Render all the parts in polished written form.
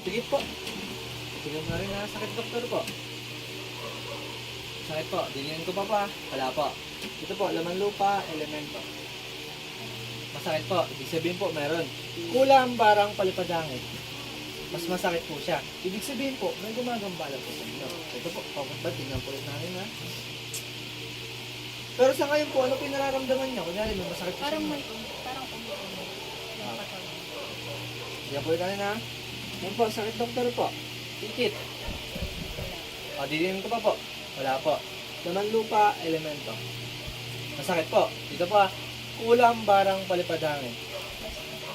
Sige po. Tingnan mo na rin na sakit, doktor po. Sakit po. Dingin ko pa. Wala po. Ito po, laman lupa, elemento. Masakit po. Ibig sabihin po, meron. Kulang barang palipadangit. Mas masakit po siya. Ibig sabihin po, may gumagambala po sa inyo. Ito po, papunta, tingnan po ulit namin ha. Pero sa ngayon po, ano po yung nararamdaman niya? Kunyari, may masakit po Parang sa may inyo. parang umuulan. Yung katawan. Tingnan po ulit namin ha. Yan po, sakit doktor po. Tikit. O, didinin ko pa po. Wala po. Laman lupa, elemento. Masakit po. Dito po ha. Kulang barang palipadangin.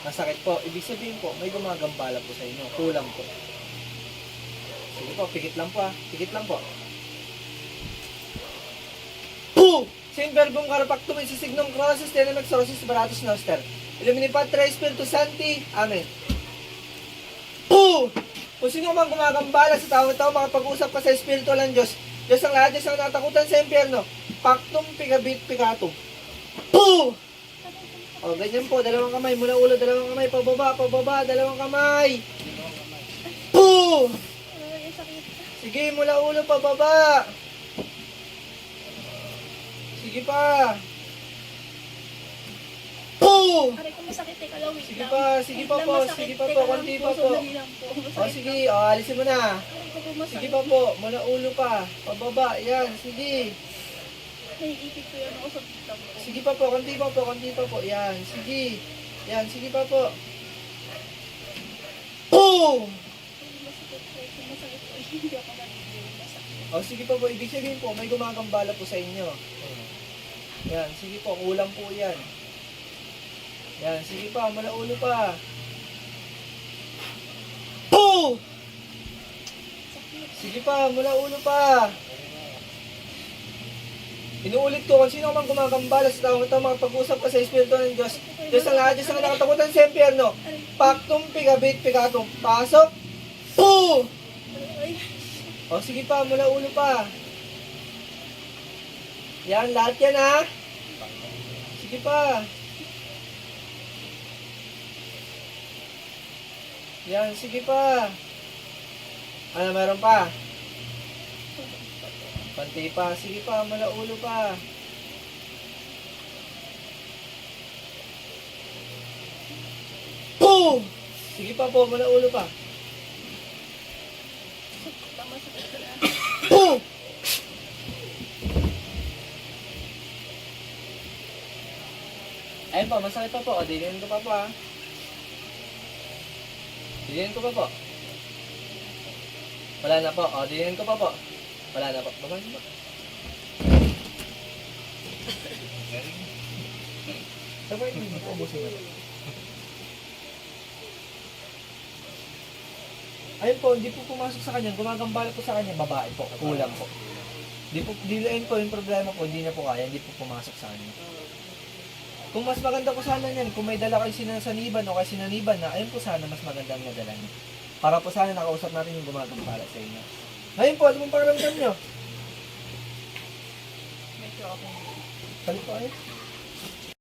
Masakit po. Ibig sabihin po, may gumagambala po sa inyo. Kulang po. Sige po, pikit lang po ha. Pikit lang po. Poo! Sin verbum carpactum in signum crossus tenem exorcis baratus noster. Illumini Patre Spiritus Sancti. Amen. Poo! Kung sino man gumagambala sa tao-tao, makapag-usap ka sa Espiritu ng Diyos. Diyos ang lahat, Diyos ang natakutan sa impyerno. Pactum pigabit picatum. Poo! O, ganyan po, dalawang kamay, mula ulo, dalawang kamay, pababa, dalawang kamay. Poo! Ay, sakit. Sige, mula ulo, pababa. Sige pa. Poo! Aray ko masakit eh, kalawit Sige lang. pa, sige pa Lang po, masakit, sige pa teka po, lang konti pa po. sandali lang po. O, Masakit sige, lang. o, alisin mo na. Aray ko po Sige masakit. pa po, mula ulo pa, pababa, yan, sige. Naiipit ko yan ako sa bitang ko. Sige pa po, konti pa po, konti pa po, yan, sige. Yan, sige pa po. Poo! Ay, masakit po. Masakit po. Hindi ako nanigil. Masakit. O, sige pa po, ibig sabihin po, may gumagambala po sa inyo. Yan, sige po, kulang po yan. Yan, sige pa, mula ulo pa. Poo! Sakit. Sige pa, mula ulo pa. Inuulit ko, kung sino man gumagambala sa tao, ito makapag-usap ka sa Espiritu ng Diyos. Diyos ang lahat, Diyos ang nakatakutan sa impyerno. Pactum pigabit picatum. Pasok. Poo! Ay, O, sige pa, mula ulo pa. Yan, lahat yan ha. Sige pa. Yan, sige pa. Ano, meron pa? Panti pa. Sige pa, mula ulo pa. Poo! Sige pa po, mula ulo pa. masakit ko na. Poo! Ayun po, masakit pa po. O, dinin ko pa po ha. Dinin ko pa po. Wala na po. O, dinin ko pa po. Wala na po. Baba niyo po. Sabay niyo po. Ubusin na po. Ayun po, hindi po pumasok sa kanya. Gumagambala po sa kanya. Babae po. Kulang po. Di lain po yung problema po. Hindi na po kaya. Hindi po pumasok sa kanya. Kung mas maganda po sana yan, kung may dala kayo sinasaniban o kayo sinaniban na, ayun po sana mas magandang nadala niyo. Para po sana nakausap natin yung gumagambala sa inyo. Ngayon po, ano pong pakiramdam nyo? Medyo ako. Balik po kayo.